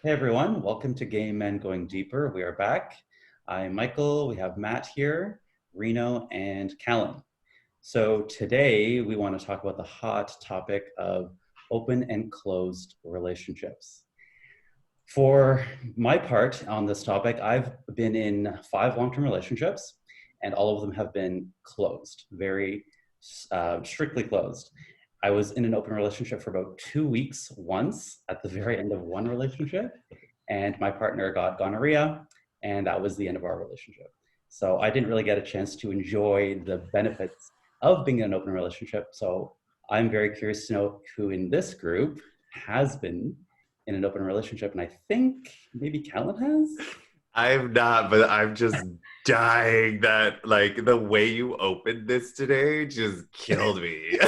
Hey everyone, welcome to Gay Men Going Deeper. We are back. I'm Michael, we have Matt here, Reno, and Callan. So today we want to talk about the hot topic of open and closed relationships. For my part on this topic, I've been in 5 long-term relationships, and all of them have been closed, very strictly closed. I was in an open relationship for about 2 weeks once at the very end of one relationship, and my partner got gonorrhea, and that was the end of our relationship. So I didn't really get a chance to enjoy the benefits of being in an open relationship. So I'm very curious to know who in this group has been in an open relationship, and I think maybe Callan has. I'm not, but I'm just dying that like the way you opened this today just killed me.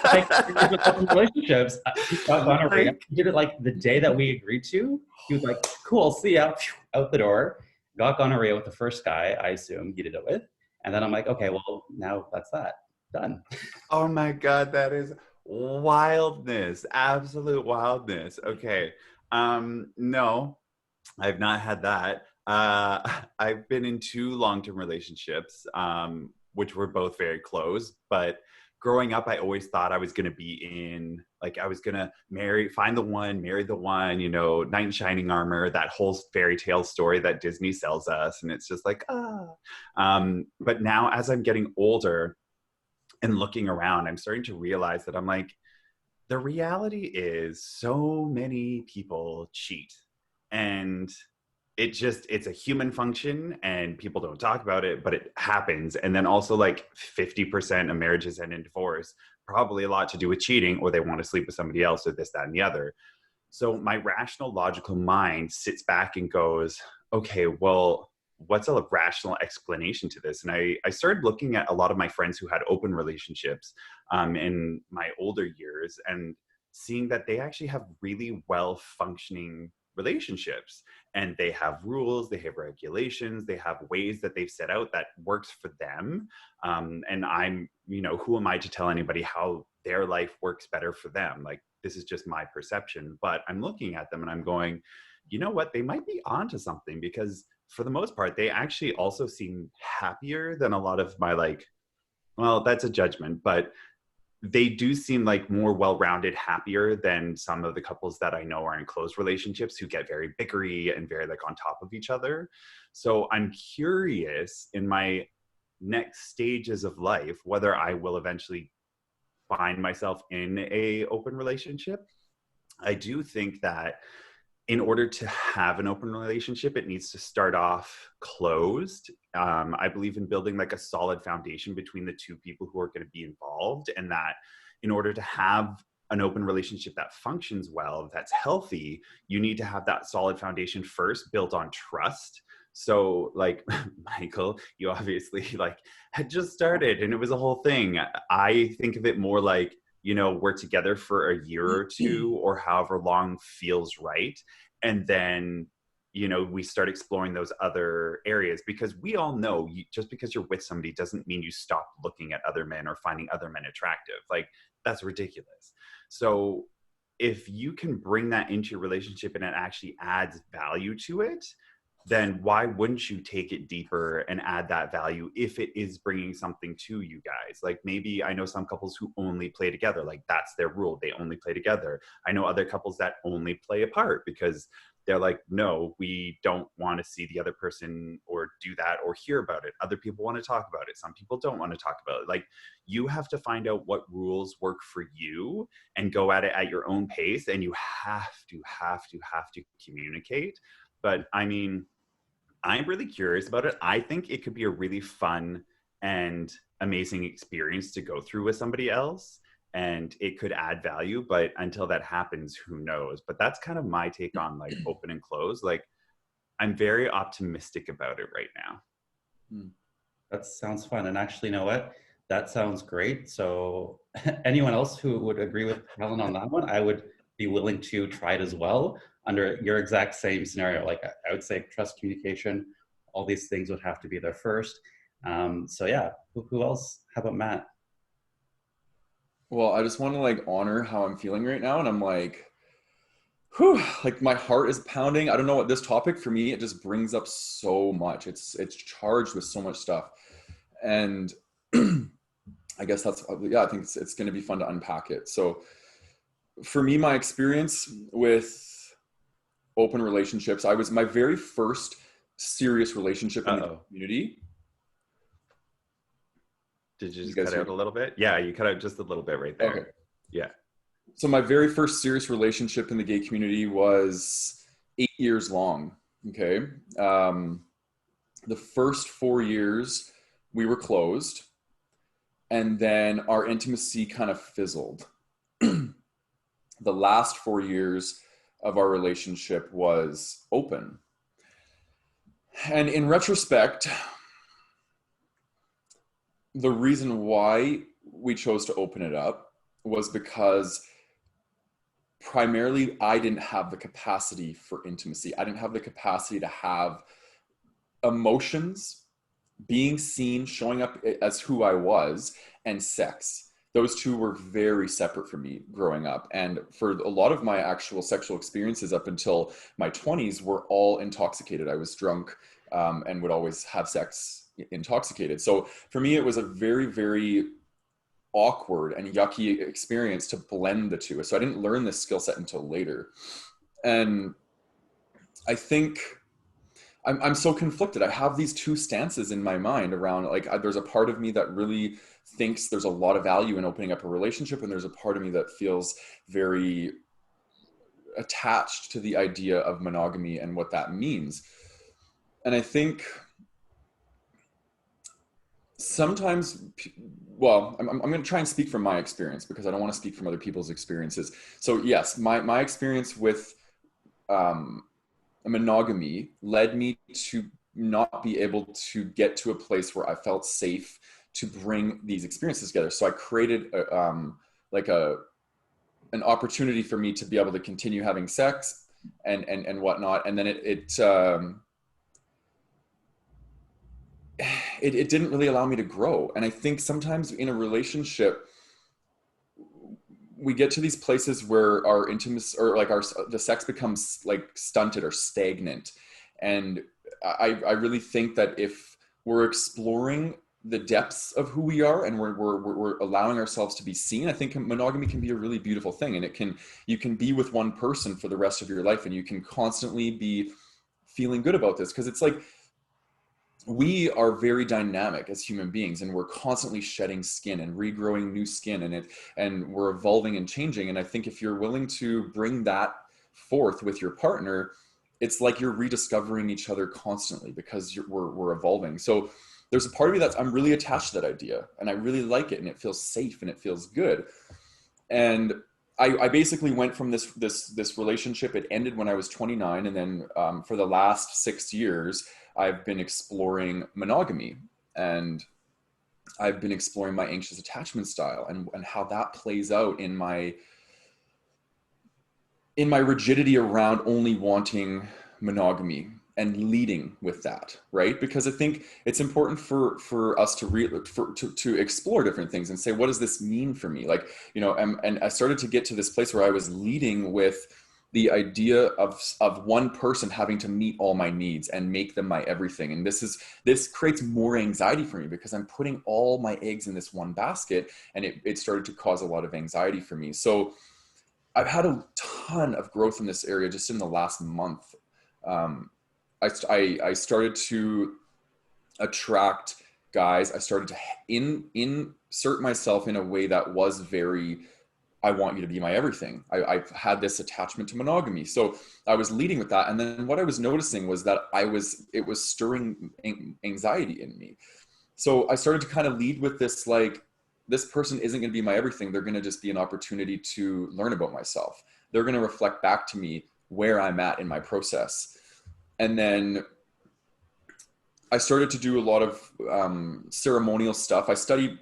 Like with open relationships, he got gonorrhea. Like, He did it like the day that we agreed to. He was like, "Cool, see ya," out the door. Got gonorrhea with the first guy, I assume he did it with, and then I'm like, "Okay, well now that's that done." oh my God, that is wildness, absolute wildness. Okay. No, I've not had that. I've been in 2 long-term relationships, which were both very close. But growing up, I always thought I was going to be in, like, I was going to find the one, marry the one, knight in shining armor, that whole fairy tale story that Disney sells us. And it's just like, ah. But now, as I'm getting older and looking around, I'm starting to realize that I'm like, the reality is so many people cheat. And it's a human function and people don't talk about it, but it happens. And then also like 50% of marriages end in divorce, probably a lot to do with cheating, or they want to sleep with somebody else, or this, that, and the other. So my rational, logical mind sits back and goes, okay, well, what's a rational explanation to this? And I started looking at a lot of my friends who had open relationships in my older years, and seeing that they actually have really well functioning relationships, and they have rules, they have regulations, they have ways that they've set out that works for them. And I'm, who am I to tell anybody how their life works better for them? Like, this is just my perception, but I'm looking at them and I'm going, you know what, they might be onto something, because for the most part, they actually also seem happier than a lot of my, like, well, that's a judgment, but they do seem like more well-rounded, happier than some of the couples that I know are in closed relationships who get very bickery and very like on top of each other. So I'm curious in my next stages of life whether I will eventually find myself in a open relationship. I do think that in order to have an open relationship, it needs to start off closed. I believe in building like a solid foundation between the two people who are going to be involved, and that in order to have an open relationship that functions well, that's healthy, you need to have that solid foundation first built on trust. So like Michael, you obviously like had just started and it was a whole thing. I think of it more like, we're together for a year or two or however long feels right. And then, we start exploring those other areas, because we all know just because you're with somebody doesn't mean you stop looking at other men or finding other men attractive. Like, that's ridiculous. So if you can bring that into your relationship and it actually adds value to it, then why wouldn't you take it deeper and add that value if it is bringing something to you guys? Like, maybe I know some couples who only play together, like that's their rule, they only play together. I know other couples that only play apart because they're like, no, we don't want to see the other person or do that or hear about it. Other people want to talk about it, some people don't want to talk about it. Like, you have to find out what rules work for you and go at it at your own pace, and you have to communicate. But I mean, I'm really curious about it. I think it could be a really fun and amazing experience to go through with somebody else, and it could add value. But until that happens, who knows? But that's kind of my take on like open and close. Like, I'm very optimistic about it right now. Hmm. That sounds fun. And actually, you know what? That sounds great. So anyone else who would agree with Helen on that one, I would be willing to try it as well under your exact same scenario. Like I would say trust communication, all these things would have to be there first. So yeah, who else? How about Matt? Well, I just want to like honor how I'm feeling right now. And I'm like, Whew, like my heart is pounding. I don't know what this topic for me, it just brings up so much. It's charged with so much stuff. And I guess that's, yeah, I think it's going to be fun to unpack it. So for me, my experience with open relationships, I was my very first serious relationship in the Uh-oh. community. Did you You just guys cut hear out me? a little bit? Yeah, you cut out just a little bit right Okay. there. Yeah. So my very first serious relationship in the gay community was 8 years long. Okay. Um, the first 4 years we were closed, and then our intimacy kind of fizzled. The last 4 years of our relationship was open. And in retrospect, the reason why we chose to open it up was because primarily I didn't have the capacity for intimacy. I didn't have the capacity to have emotions, being seen, showing up as who I was, and sex. Those two were very separate for me growing up. And for a lot of my actual sexual experiences up until my 20s were all intoxicated. I was drunk and would always have sex intoxicated. So for me, it was a very, very awkward and yucky experience to blend the two. So I didn't learn this skill set until later. And I think I'm so conflicted. I have these two stances in my mind around like there's a part of me that really thinks there's a lot of value in opening up a relationship, and there's a part of me that feels very attached to the idea of monogamy and what that means. And I think sometimes, well, I'm going to try and speak from my experience because I don't want to speak from other people's experiences. So yes, my experience with um, monogamy led me to not be able to get to a place where I felt safe to bring these experiences together. So I created like an opportunity for me to be able to continue having sex and whatnot. And then it didn't really allow me to grow. And I think sometimes in a relationship, we get to these places where our intimacy or like the sex becomes like stunted or stagnant. And I really think that if we're exploring the depths of who we are and we're allowing ourselves to be seen, I think monogamy can be a really beautiful thing. And you can be with one person for the rest of your life, and you can constantly be feeling good about this because it's like we are very dynamic as human beings, and we're constantly shedding skin and regrowing new skin, and we're evolving and changing. And I think if you're willing to bring that forth with your partner, it's like you're rediscovering each other constantly because we're evolving. So there's a part of me that's I'm really attached to that idea, and I really like it, and it feels safe and it feels good. And I basically went from this relationship. It ended when I was 29, and then for the last 6 years, I've been exploring monogamy, and I've been exploring my anxious attachment style and how that plays out in my rigidity around only wanting monogamy and leading with that, right? Because I think it's important for us to explore different things and say, what does this mean for me? Like, and I started to get to this place where I was leading with the idea of one person having to meet all my needs and make them my everything. And this creates more anxiety for me because I'm putting all my eggs in this one basket, and it started to cause a lot of anxiety for me. So I've had a ton of growth in this area just in the last month. I started to attract guys. I started to insert myself in a way that was very, I want you to be my everything. I've had this attachment to monogamy. So I was leading with that. And then what I was noticing was that it was stirring anxiety in me. So I started to kind of lead with this, like, this person isn't going to be my everything. They're going to just be an opportunity to learn about myself. They're going to reflect back to me where I'm at in my process. And then I started to do a lot of ceremonial stuff. I study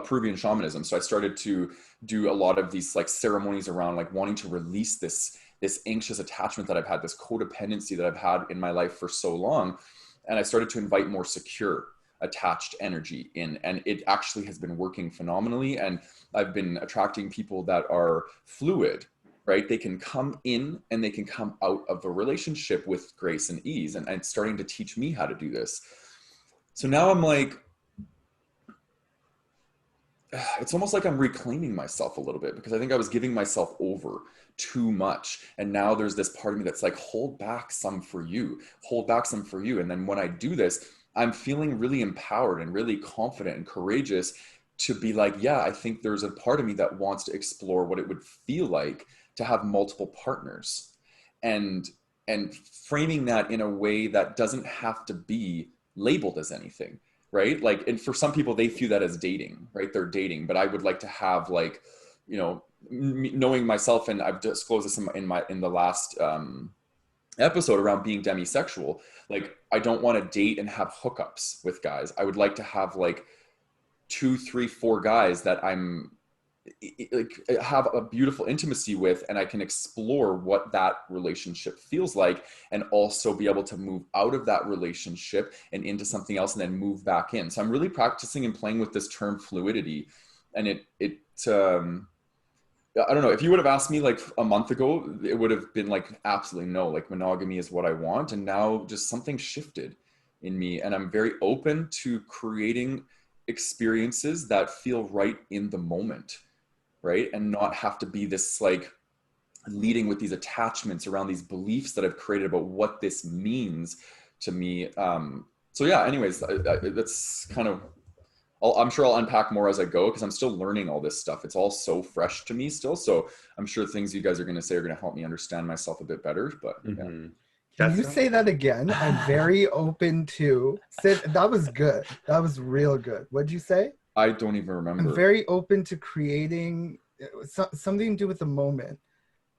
Peruvian shamanism, so I started to do a lot of these like ceremonies around like wanting to release this anxious attachment that I've had, this codependency that I've had in my life for so long, and I started to invite more secure, attached energy in, and it actually has been working phenomenally. And I've been attracting people that are fluid, right? They can come in and they can come out of a relationship with grace and ease, and starting to teach me how to do this. So now I'm like, it's almost like I'm reclaiming myself a little bit, because I think I was giving myself over too much. And now there's this part of me that's like, hold back some for you, hold back some for you. And then when I do this, I'm feeling really empowered and really confident and courageous to be like, yeah, I think there's a part of me that wants to explore what it would feel like to have multiple partners, and framing that in a way that doesn't have to be labeled as anything, right? Like, and for some people, they view that as dating, right? They're dating, but I would like to have, like, you know, knowing myself, and I've disclosed this in the last episode around being demisexual. Like, I don't want to date and have hookups with guys. I would like to have like 2, 3, 4 guys that I'm like have a beautiful intimacy with, and I can explore what that relationship feels like, and also be able to move out of that relationship and into something else, and then move back in. So I'm really practicing and playing with this term fluidity. And I don't know, if you would have asked me like a month ago, it would have been like, absolutely no, like monogamy is what I want. And now just something shifted in me, and I'm very open to creating experiences that feel right in the moment, right? And not have to be this like leading with these attachments around these beliefs that I've created about what this means to me. So yeah, anyways, that's kind of, I'm sure I'll unpack more as I go, because I'm still learning all this stuff. It's all so fresh to me still. So I'm sure things you guys are going to say are going to help me understand myself a bit better. But Can That's you say that again? I'm very open to. That was good. That was real good. What'd you say? I don't even remember. I'm very open to creating something to do with the moment.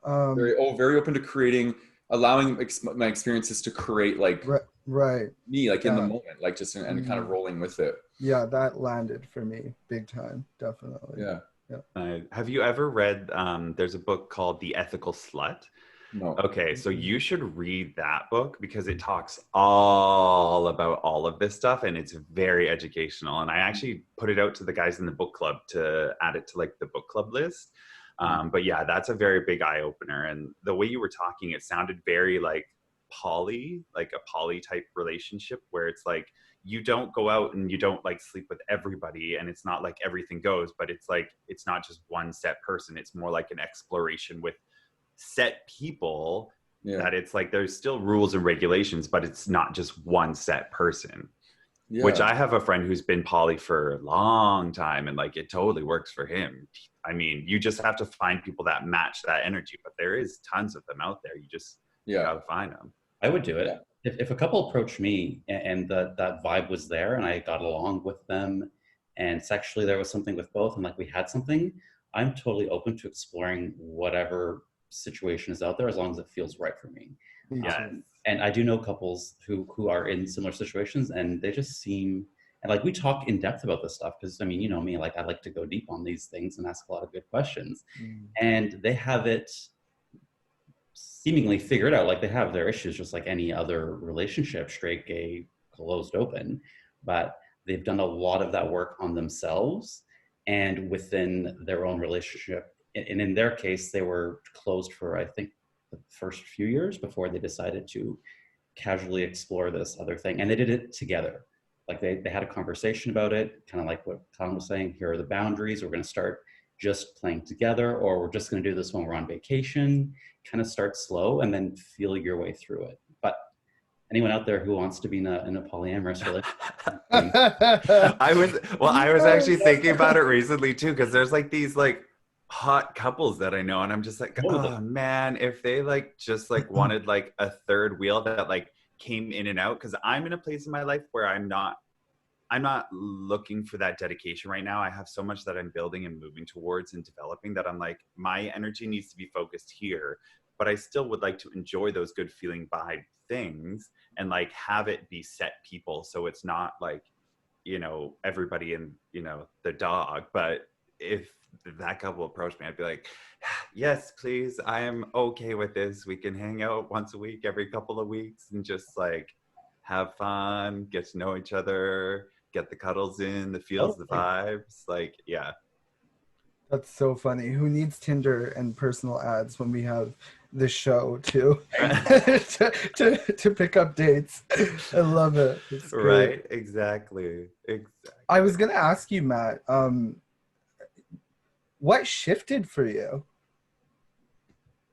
Very open to creating, allowing my experiences to create like right. me, like in the moment, like just and kind of rolling with it. Yeah, that landed for me big time, definitely. Yeah. Have you ever read, there's a book called The Ethical Slut? No. Okay, so you should read that book, because it talks all about all of this stuff, and it's very educational. And I actually put it out to the guys in the book club to add it to like the book club list. But yeah, that's a very big eye opener. And the way you were talking, it sounded very like like a poly type relationship, where it's like you don't go out and you don't like sleep with everybody, and it's not like everything goes, but it's like it's not just one set person. It's more like an exploration with set people. That it's like there's still rules and regulations, but it's not just one set person. Which I have a friend who's been poly for a long time, and like it totally works for him. I mean, you just have to find people that match that energy, but there is tons of them out there. You just gotta find them. I would do it. If a couple approached me and that vibe was there, and I got along with them, and sexually there was something with both, and like we had something, I'm totally open to exploring whatever situation is out there, as long as it feels right for me. And I do know couples who are in similar situations, and they just seem, and like we talk in depth about this stuff, because I mean, you know me, like I like to go deep on these things and ask a lot of good questions. And they have it seemingly figured out. Like they have their issues just like any other relationship, straight, gay, closed, open, but they've done a lot of that work on themselves and within their own relationship. And in their case, they were closed for, I think, the first few years before they decided to casually explore this other thing. And they did it together. Like they had a conversation about it, kind of like what Colin was saying, here are the boundaries. We're going to start just playing together, or we're just going to do this when we're on vacation. Kind of start slow and then feel your way through it. But anyone out there who wants to be in a polyamorous relationship, I was actually thinking about it recently too, because there's like these like hot couples that I know, and I'm just like, oh man, if they like just like wanted like a third wheel that like came in and out, because I'm in a place in my life where I'm not looking for that dedication right now. I have so much that I'm building and moving towards and developing that I'm like, my energy needs to be focused here, but I still would like to enjoy those good feeling vibe things and like have it be set people. So it's not like, you know, everybody and, you know, the dog. But if that couple approached me, I'd be like, yes, please. I am okay with this. We can hang out once a week, every couple of weeks, and just like have fun, get to know each other, get the cuddles in, the feels, the vibes. Like, yeah. That's so funny. Who needs Tinder and personal ads when we have the show to to pick up dates? I love it. It's great. Right, exactly. I was gonna ask you, Matt, what shifted for you?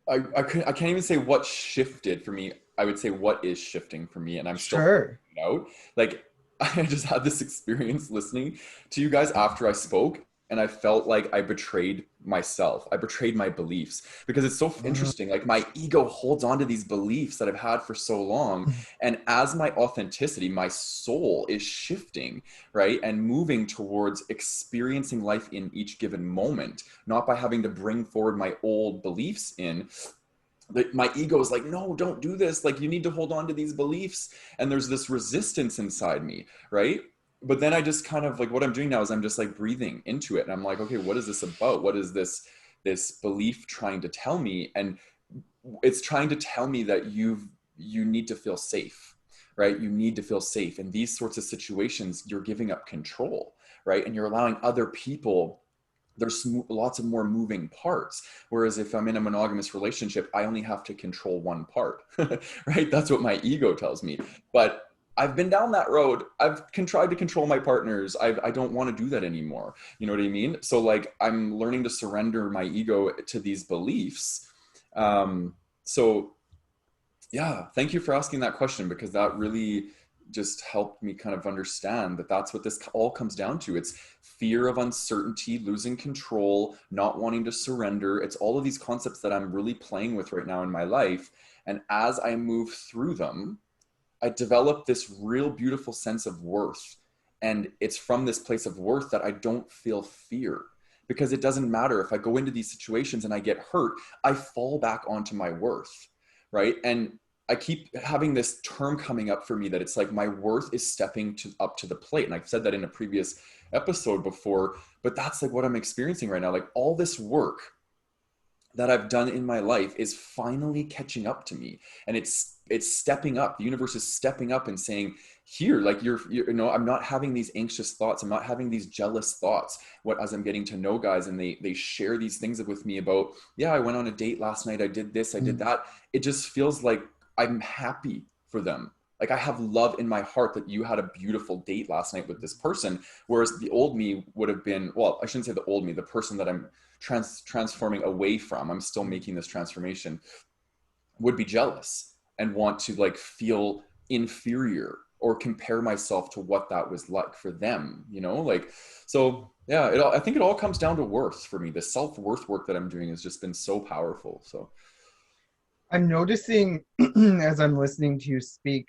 I can't even say what shifted for me. I would say what is shifting for me, and I'm still Sure. figuring it out. Like I just had this experience listening to you guys after I spoke, and I felt like I betrayed myself. I betrayed my beliefs because it's so interesting. Like my ego holds on to these beliefs that I've had for so long, and as my authenticity, my soul is shifting, right, and moving towards experiencing life in each given moment, not by having to bring forward my old beliefs in. My ego is like, no, don't do this, like you need to hold on to these beliefs, and there's this resistance inside me, right? But then I just kind of like, what I'm doing now is I'm just like breathing into it, and I'm like, okay, what is this about? What is this belief trying to tell me? And it's trying to tell me that you need to feel safe, right? You need to feel safe in these sorts of situations. You're giving up control, right? And you're allowing other people. There's lots of more moving parts. Whereas if I'm in a monogamous relationship, I only have to control one part, right? That's what my ego tells me. But I've been down that road. I've tried to control my partners. I don't want to do that anymore. You know what I mean? So like I'm learning to surrender my ego to these beliefs. So yeah, thank you for asking that question, because that really just helped me kind of understand that that's what this all comes down to. It's fear of uncertainty, losing control, not wanting to surrender. It's all of these concepts that I'm really playing with right now in my life. And as I move through them, I develop this real beautiful sense of worth. And it's from this place of worth that I don't feel fear, because it doesn't matter if I go into these situations and I get hurt, I fall back onto my worth, right? And I keep having this term coming up for me that it's like my worth is stepping up to the plate. And I've said that in a previous episode before, but that's like what I'm experiencing right now. Like all this work that I've done in my life is finally catching up to me, and it's stepping up. The universe is stepping up and saying, here, like you're you know, I'm not having these anxious thoughts, I'm not having these jealous thoughts. What, as I'm getting to know guys and they share these things with me about, yeah, I went on a date last night, I did this, I did that, it just feels like I'm happy for them. Like I have love in my heart that you had a beautiful date last night with this person. Whereas the old me would have been, well, I shouldn't say the old me, the person that I'm transforming away from, I'm still making this transformation, would be jealous and want to like feel inferior or compare myself to what that was like for them, you know, like, so yeah, I think it all comes down to worth for me. The self-worth work that I'm doing has just been so powerful. So I'm noticing as I'm listening to you speak,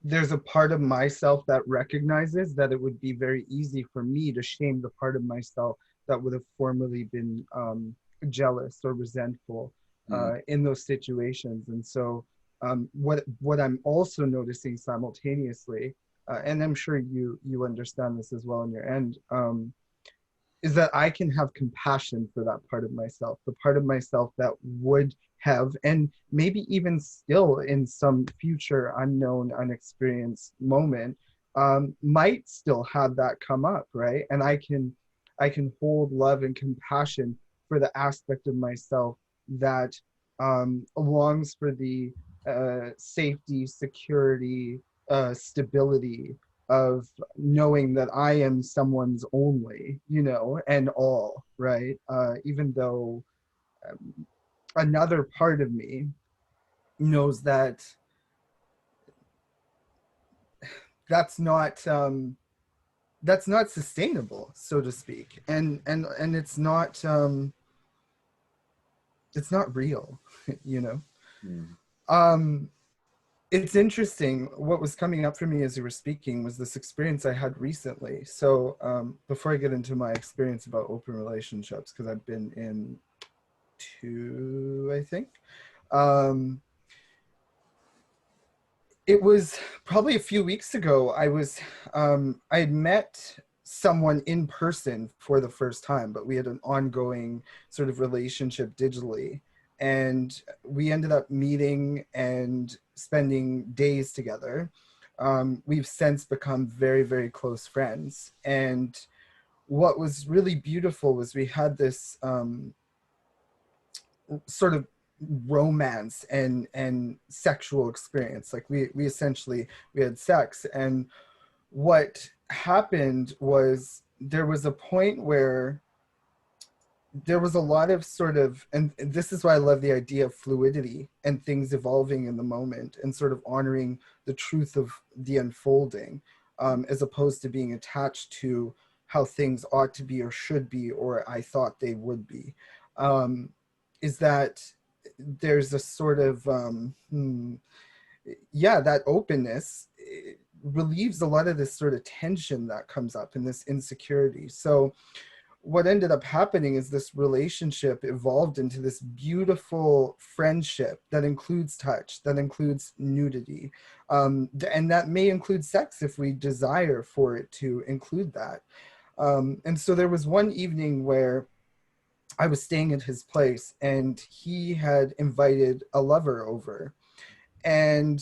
there's a part of myself that recognizes that it would be very easy for me to shame the part of myself that would have formerly been jealous or resentful in those situations. And so what I'm also noticing simultaneously, and I'm sure you understand this as well on your end, is that I can have compassion for that part of myself, the part of myself that would have, and maybe even still in some future unknown, unexperienced moment, might still have that come up, right? And I can hold love and compassion for the aspect of myself that longs for the safety, security, stability of knowing that I am someone's only, you know, and all, right? Even though another part of me knows that that's not sustainable, so to speak, and it's not real, you know. It's interesting. What was coming up for me as you were speaking was this experience I had recently. So before I get into my experience about open relationships, because I've been in 2, I think. It was probably a few weeks ago. I had met someone in person for the first time, but we had an ongoing sort of relationship digitally. And we ended up meeting and spending days together. We've since become very, very close friends. And what was really beautiful was we had this sort of romance and sexual experience. Like we essentially, we had sex. And what happened was there was a point where there was a lot of sort of, and this is why I love the idea of fluidity and things evolving in the moment and sort of honoring the truth of the unfolding, as opposed to being attached to how things ought to be or should be, or I thought they would be, is that there's a sort of, yeah, that openness relieves a lot of this sort of tension that comes up and this insecurity. So what ended up happening is this relationship evolved into this beautiful friendship that includes touch, that includes nudity, and that may include sex if we desire for it to include that. And so there was one evening where I was staying at his place and he had invited a lover over, and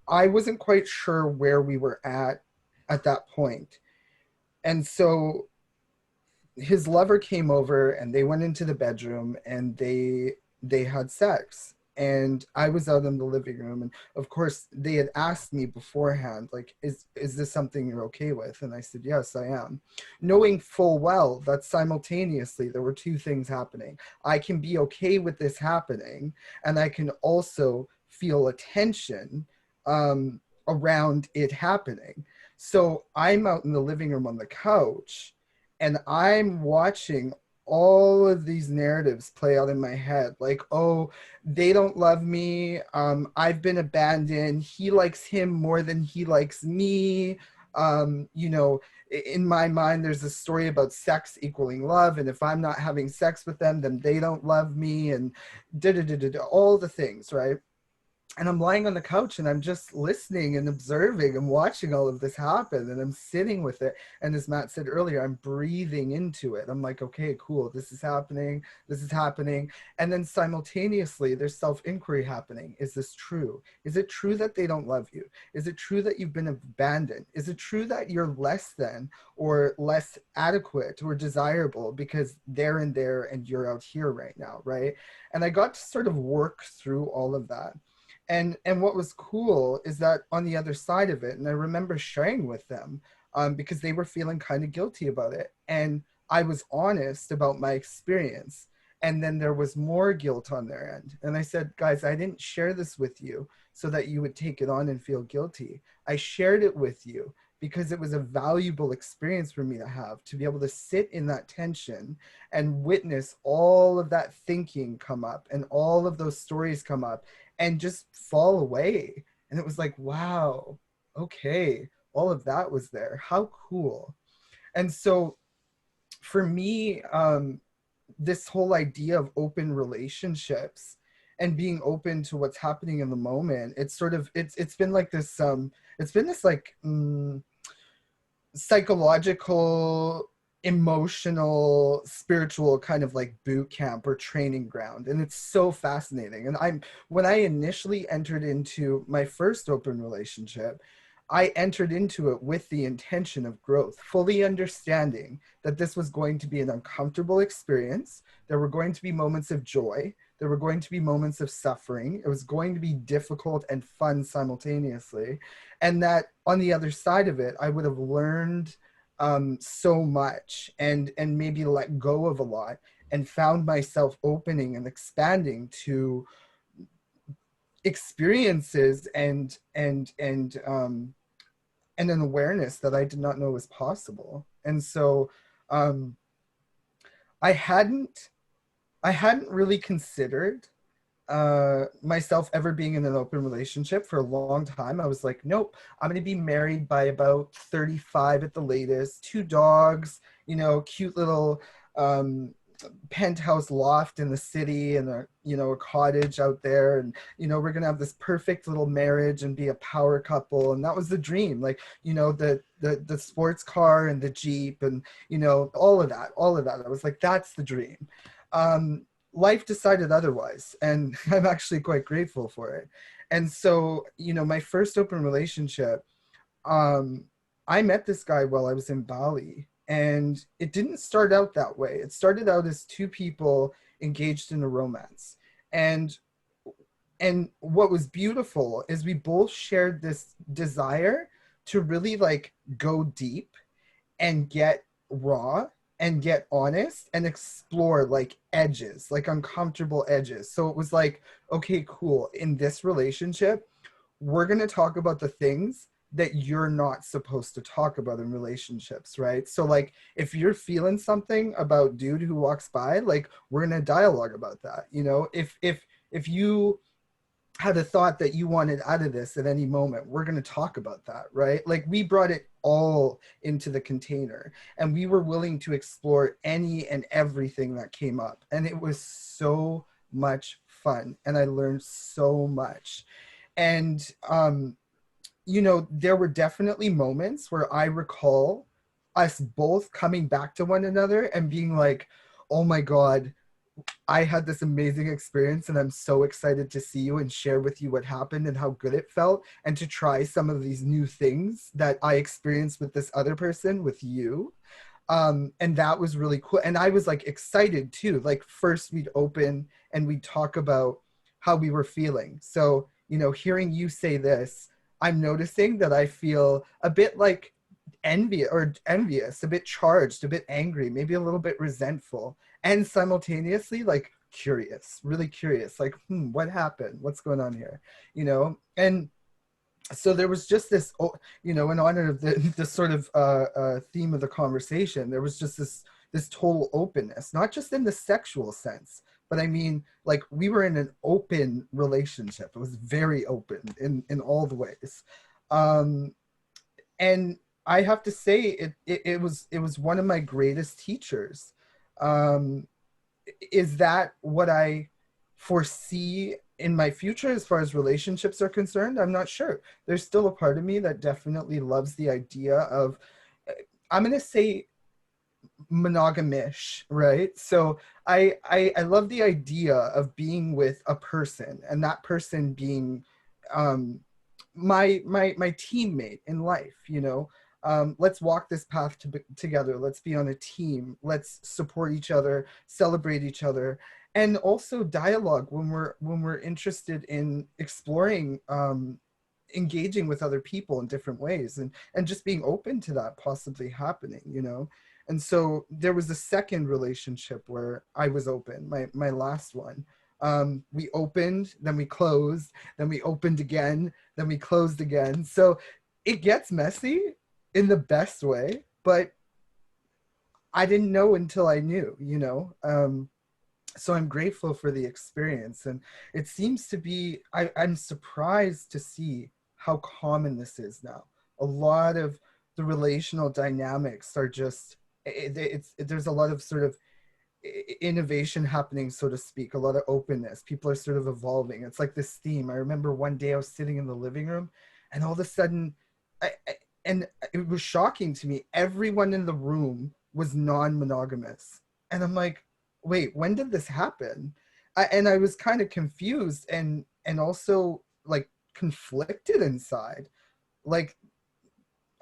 I wasn't quite sure where we were at that point. And so his lover came over and they went into the bedroom and they had sex, and I was out in the living room, and of course they had asked me beforehand, like, is this something you're okay with? And I said, yes, I am, knowing full well that simultaneously there were two things happening. I can be okay with this happening, and I can also feel a tension around it happening. So I'm out in the living room on the couch and I'm watching all of these narratives play out in my head. Like, oh, they don't love me. I've been abandoned. He likes him more than he likes me. You know, in my mind, there's a story about sex equaling love. And if I'm not having sex with them, then they don't love me, and all the things, right? And I'm lying on the couch and I'm just listening and observing and watching all of this happen, and I'm sitting with it. And as Matt said earlier, I'm breathing into it. I'm like, okay, cool, this is happening, this is happening. And then simultaneously there's self-inquiry happening. Is this true? Is it true that they don't love you? Is it true that you've been abandoned? Is it true that you're less than or less adequate or desirable because they're in there and you're out here right now, right? And I got to sort of work through all of that. And what was cool is that on the other side of it, and I remember sharing with them, because they were feeling kind of guilty about it, and I was honest about my experience, and then there was more guilt on their end. And I said, guys, I didn't share this with you so that you would take it on and feel guilty. I shared it with you because it was a valuable experience for me to have, to be able to sit in that tension and witness all of that thinking come up and all of those stories come up and just fall away. And it was like, wow, okay, all of that was there. How cool. And so for me, this whole idea of open relationships and being open to what's happening in the moment, it's sort of, it's been like this, it's been this like psychological, emotional, spiritual kind of like boot camp or training ground. And it's so fascinating. And when I initially entered into my first open relationship, I entered into it with the intention of growth, fully understanding that this was going to be an uncomfortable experience. There were going to be moments of joy. There were going to be moments of suffering. It was going to be difficult and fun simultaneously. And that on the other side of it, I would have learned so much and maybe let go of a lot, and found myself opening and expanding to experiences and an awareness that I did not know was possible. And so I hadn't really considered myself ever being in an open relationship for a long time. I was like, nope, I'm going to be married by about 35 at the latest, 2 dogs, you know, cute little penthouse loft in the city, and a cottage out there, and we're gonna have this perfect little marriage and be a power couple. And that was the dream, like, the sports car and the Jeep, and all of that. I was like, that's the dream. Life decided otherwise, and I'm actually quite grateful for it. And so my first open relationship, I met this guy while I was in Bali, And it didn't start out that way. It started out as two people engaged in a romance. And what was beautiful is we both shared this desire to really like go deep and get raw and get honest and explore like edges, like uncomfortable edges. So it was like, okay, cool. In this relationship, we're going to talk about the things that you're not supposed to talk about in relationships, right? So like if you're feeling something about dude who walks by, like we're going to dialogue about that. You know, if you had a thought that you wanted out of this at any moment, we're going to talk about that, right? Like we brought it all into the container and we were willing to explore any and everything that came up. And it was so much fun and I learned so much. And, you know, there were definitely moments where I recall us both coming back to one another and being like, oh my God, I had this amazing experience and I'm so excited to see you and share with you what happened and how good it felt and to try some of these new things that I experienced with this other person, with you. And that was really cool. And I was like excited too. Like first we'd open and we'd talk about how we were feeling. So, you know, hearing you say this, I'm noticing that I feel a bit like envious, a bit charged, a bit angry, maybe a little bit resentful, and simultaneously like curious, really curious, like, what happened? What's going on here? You know? And so there was just this, you know, in honor of the sort of theme of the conversation, there was just this total openness, not just in the sexual sense, but I mean, like we were in an open relationship. It was very open in all the ways. And I have to say it was one of my greatest teachers. Is that what I foresee in my future as far as relationships are concerned? I'm not sure. There's still a part of me that definitely loves the idea of, I'm going to say monogamish, right? So I love the idea of being with a person and that person being my teammate in life, you know. Let's walk this path together. Let's be on a team. Let's support each other, celebrate each other, and also dialogue when we're interested in exploring, engaging with other people in different ways, and just being open to that possibly happening, you know. And so there was a second relationship where I was open, my last one. We opened, then we closed, then we opened again, then we closed again. So it gets messy in the best way, but I didn't know until I knew, you know. So I'm grateful for the experience. And it seems to be, I'm surprised to see how common this is now. A lot of the relational dynamics are just, there's a lot of sort of innovation happening, so to speak, a lot of openness. People are sort of evolving. It's like this theme. I remember one day I was sitting in the living room and all of a sudden, and it was shocking to me, everyone in the room was non-monogamous. And I'm like, wait, when did this happen? And I was kind of confused and also like conflicted inside. Like,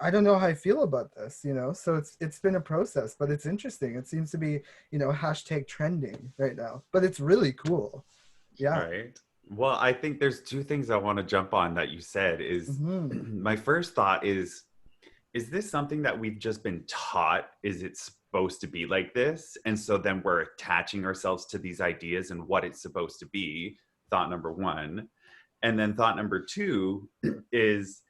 I don't know how I feel about this, you know. So it's been a process, but it's interesting. It seems to be, you know, hashtag trending right now, but it's really cool. Yeah. Right. Well, I think there's two things I want to jump on that you said is my first thought is this something that we've just been taught? Is it supposed to be like this? And so then we're attaching ourselves to these ideas and what it's supposed to be, thought number one. And then thought number two is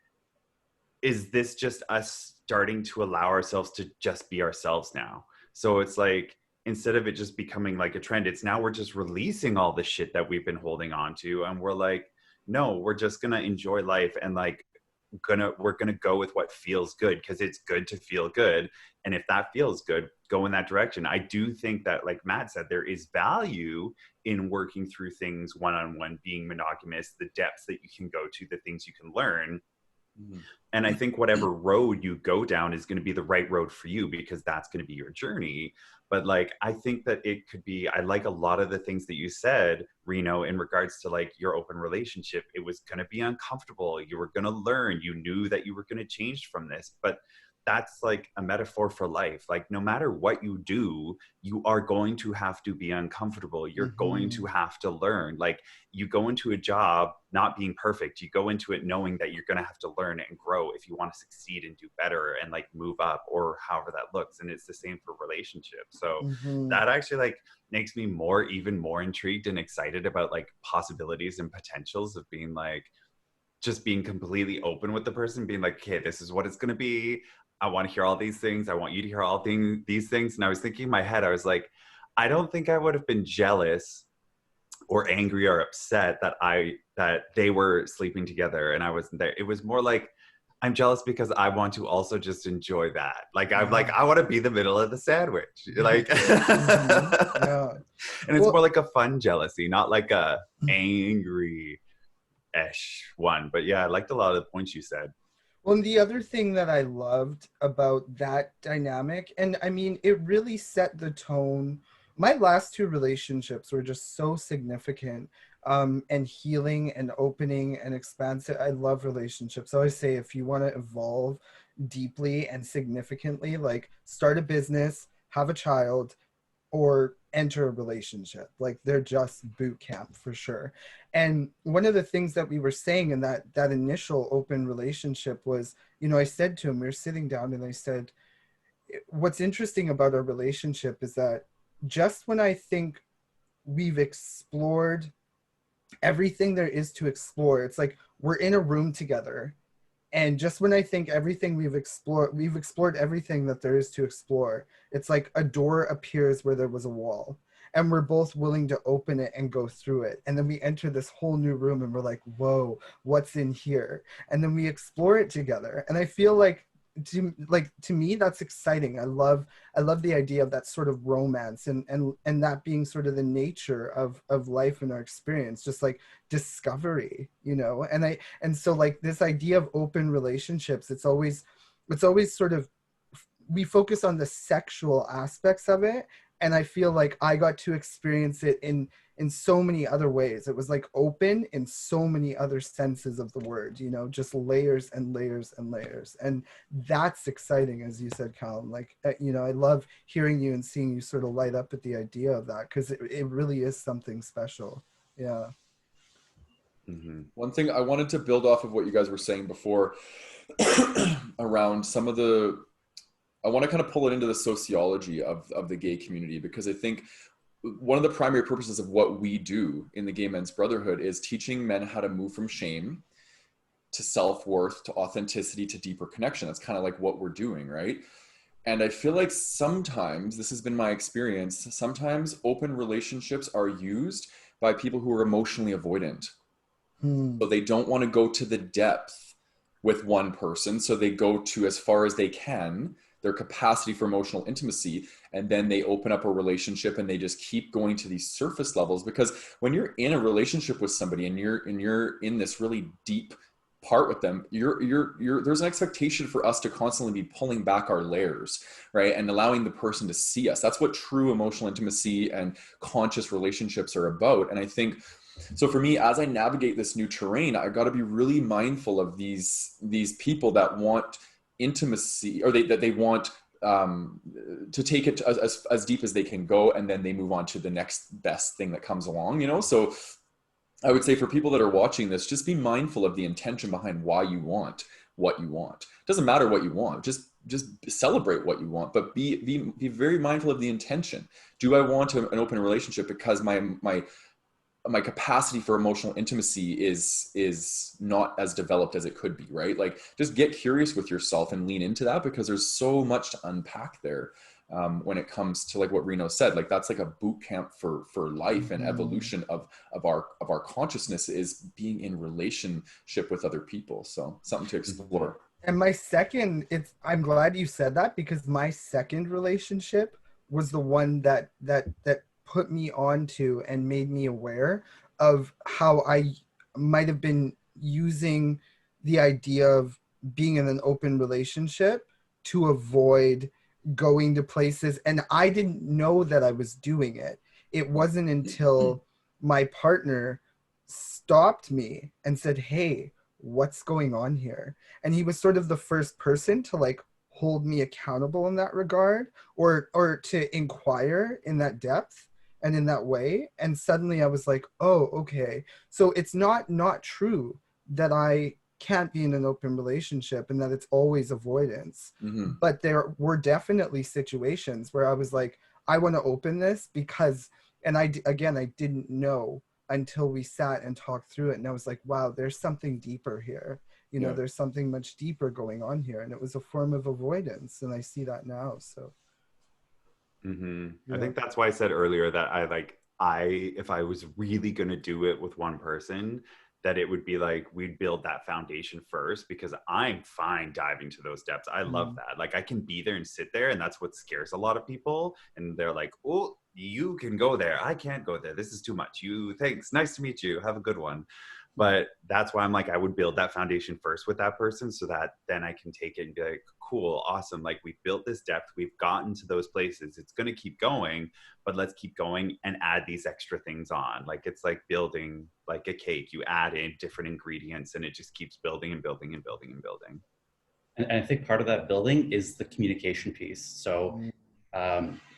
this just us starting to allow ourselves to just be ourselves now? So it's like, instead of it just becoming like a trend, it's now we're just releasing all the shit that we've been holding on to. And we're like, no, we're just going to enjoy life. And like, we're gonna go with what feels good because it's good to feel good. And if that feels good, go in that direction. I do think that, like Matt said, there is value in working through things one-on-one, being monogamous, the depths that you can go to, the things you can learn. And I think whatever road you go down is going to be the right road for you because that's going to be your journey. But like, I think that it could be, I like a lot of the things that you said, Reno, in regards to like your open relationship. It was going to be uncomfortable. You were going to learn. You knew that you were going to change from this. But that's like a metaphor for life. Like no matter what you do, you are going to have to be uncomfortable. You're going to have to learn. Like you go into a job not being perfect. You go into it knowing that you're going to have to learn and grow if you want to succeed and do better and like move up or however that looks. And it's the same for relationships. So that actually like makes me even more intrigued and excited about like possibilities and potentials of being like, just being completely open with the person, being like, okay, this is what it's going to be. I want to hear all these things. I want you to hear these things. And I was thinking in my head, I was like, I don't think I would have been jealous or angry or upset that they were sleeping together and I wasn't there. It was more like, I'm jealous because I want to also just enjoy that. Like, I'm like, I want to be the middle of the sandwich. Like, Yeah. And it's more like a fun jealousy, not like a angry-ish one. But yeah, I liked a lot of the points you said. Well, and the other thing that I loved about that dynamic, and I mean, it really set the tone. My last two relationships were just so significant and healing and opening and expansive. I love relationships. I always say if you want to evolve deeply and significantly, like start a business, have a child, or enter a relationship. Like they're just boot camp for sure. And one of the things that we were saying in that initial open relationship was, you know, I said to him, we were sitting down and I said, what's interesting about our relationship is that just when I think we've explored everything there is to explore, it's like we're in a room together. And just when I think everything we've explored everything that there is to explore, it's like a door appears where there was a wall. And we're both willing to open it and go through it. And then we enter this whole new room and we're like, whoa, what's in here? And then we explore it together. And I feel like to me that's exciting. I love the idea of that sort of romance and that being sort of the nature of life and our experience, just like discovery, you know. And so like this idea of open relationships, it's always sort of, we focus on the sexual aspects of it, and I feel like I got to experience it in so many other ways. It was like open in so many other senses of the word, you know, just layers and layers and layers. And that's exciting, as you said, Callum. Like, you know, I love hearing you and seeing you sort of light up at the idea of that, because it really is something special. Yeah. One thing I wanted to build off of what you guys were saying before around some of the, I want to kind of pull it into the sociology of the gay community, because I think one of the primary purposes of what we do in the Gay Men's Brotherhood is teaching men how to move from shame to self-worth, to authenticity, to deeper connection. That's kind of like what we're doing, right? And I feel like sometimes, this has been my experience, sometimes open relationships are used by people who are emotionally avoidant. So they don't want to go to the depth with one person. So they go to as far as they can, their capacity for emotional intimacy, and then they open up a relationship and they just keep going to these surface levels. Because when you're in a relationship with somebody and you're in this really deep part with them, there's an expectation for us to constantly be pulling back our layers, right? And allowing the person to see us. That's what true emotional intimacy and conscious relationships are about. And I think, so for me, as I navigate this new terrain, I've got to be really mindful of these people that want intimacy, or that they want to take it as deep as they can go, and then they move on to the next best thing that comes along, you know? So I would say for people that are watching this, just be mindful of the intention behind why you want what you want. It doesn't matter what you want, just celebrate what you want, but be very mindful of the intention. Do I want an open relationship because my capacity for emotional intimacy is not as developed as it could be, right? Like, just get curious with yourself and lean into that, because there's so much to unpack there when it comes to, like what Reno said, like that's like a boot camp for life and evolution of our consciousness, is being in relationship with other people. So something to explore. And I'm glad you said that, because my second relationship was the one that put me onto and made me aware of how I might have been using the idea of being in an open relationship to avoid going to places. And I didn't know that I was doing it. It wasn't until my partner stopped me and said, hey, what's going on here? And he was sort of the first person to like hold me accountable in that regard, or to inquire in that depth and in that way. And suddenly I was like, oh, okay, so it's not true that I can't be in an open relationship and that it's always avoidance. Mm-hmm. But there were definitely situations where I was like, I want to open this because, and I didn't know until we sat and talked through it, and I was like, wow, there's something deeper here. You know, there's something much deeper going on here, and it was a form of avoidance, and I see that now. So I think that's why I said earlier that if I was really going to do it with one person, that it would be like we'd build that foundation first, because I'm fine diving to those depths. I love that. Like, I can be there and sit there, and that's what scares a lot of people. And they're like, oh, you can go there, I can't go there, this is too much. Thanks, nice to meet you, have a good one. But that's why I'm like, I would build that foundation first with that person, so that then I can take it and be like, cool, awesome, like we've built this depth, we've gotten to those places, it's going to keep going, but let's keep going and add these extra things on. Like, it's like building like a cake, you add in different ingredients and it just keeps building and building and building and building. And I think part of that building is the communication piece. So